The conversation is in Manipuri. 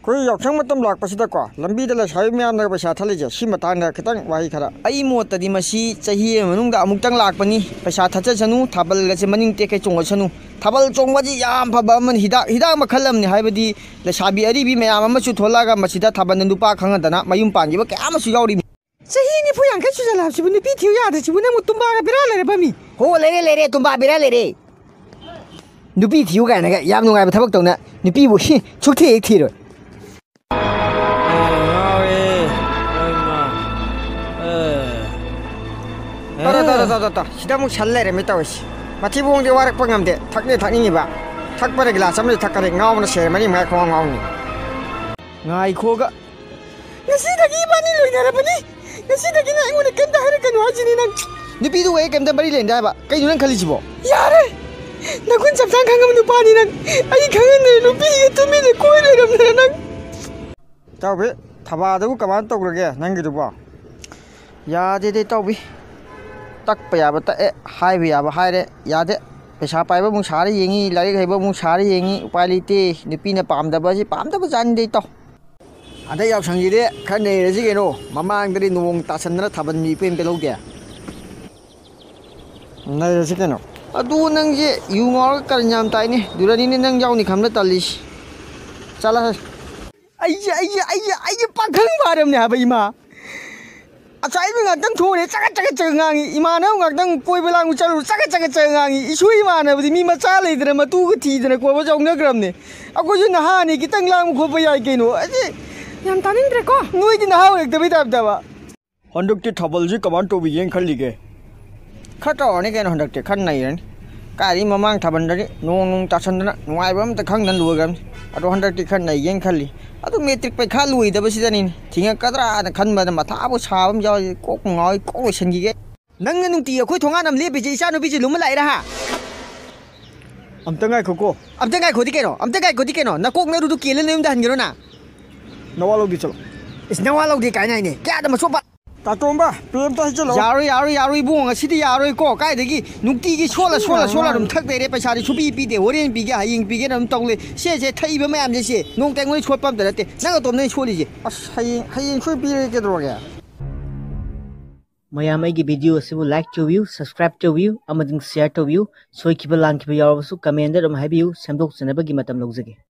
कोई याक्षंग मतम लाकपसिदको लंबीदा लसाई म्याम नग पैसा थलिजे सि मतांगदा खितंग वाही खरा आई मोतदी मसी चही मनुंगदा अमुक्तंग लाकपनी पैसा थचसनु थाबल गसे मनिंग टेके चोंगसनु थाबल चोंगवाजी याम फबा मन हिदा मखलमनि हाइबदी लसाबी अरिबी मयाम अमसु थोलागा मसिदा थाबन नुपा खंगदना मयुम पांगिबा कयामसु यावरी चही नि फुयांग के सुजला सिबु नुपी थिउ यादे सिबु नमु तुम्बागा बिरा लेरे बमी हो लेरे तुम्बा बिरा लेरे नुपी थिउ गायना याम नुगाइबा थबक तौना नुपीबु सुखथे एक थिरो सिदा मुक सल लेरे मितावस मथि बुंग दे वारक पंगम दे थकने थकनी बा थक पर गिलास अमले थकरे गावना से money my खोंग गावनी ngai khoga ngasi dagi bani loinara bani ngasi dagi na ngone kenda hare kanu hajini nang nupi du we kemda bari lenda ba kai nu nang khali jibo yare nakun sapsang khangam nu pani nang ai khangan ne nupi ge tumi ne koi le ram na nang tawe thaba du kaman tograge nang gi du ba ya de tawi tak pa ya ba ta e hai bi ya ba hai re ya de पैसा पाइबा मु सारे येंगी लाइक हैबा मु सारे येंगी उपाय लेते नुपी ने पामदबा सि पामदबा जान दे तो अदा याव संगी दे खने रजि गेनो ममांग दरि नोंग तासनना थाबन मी पेम पेलोगे नै रजि केनो अदु नंग जे यु ngor कर न्याम ताइने दुरानी ने नंग जाउनी खमना तलिस चला आई पाखंग बारम ने हाबा इमा अचाई में ngak tang thone chaka ngangi imana ngak tang koi belang uchalu chaka ngangi isu imana budi mi macha leidra matu ga thidra ko ba jongna gram ne ako ju na ha ni kitang lang kho ba yai keno aji yam taning dre ko noi di na ha ek da bita da ba honduk ti thabal ji kaman to bi yeng khali ge khata ne ken honduk ti khan nai ren kari mamang thaban dari nong tasandana nuai bam ta khang nan lu gram ado honduk ti khan nai yeng khali अदु मेट्रिक पैखा लुइदब सिदानि थिंगा कदरा न खनबद मथाबो साबम जाव कोक ngoi कोक लोसनगी गे नंग नुंती अखोय थोंगा नम ले बिजे इसा नुबि जि लुम लाइरा हा अमतंगाय खोको अमतंगाय खोदि केनो न कोक न रुदु केले नेम दहन गिरो ना नवालो दि चलो इस नवालो दि कायनाय ने क्या द मसोबा तातोंबा प्रेम ता चलो यारो इबुंग सिदि यारो को काय दगी नुक्ति गी सोला रुम थक देरे पैसा रि सुपि पि दे होरेन पि गे हायिंग पि गे नम तौले से थैबा मयाम जे नोंग तेंगोय छोटपम दरते नंग तोम नै छोलि जे अस हायिंग सोय पि रे के द्रोगे मयाम आइगे वीडियो से लाइक टू सब्सक्राइब टू अमदिंग शेयर टू सोइखिबा लांखिबा यावबसु कमेंट दर हाइबियु सेमदोक सनबगी मतम लौजगे।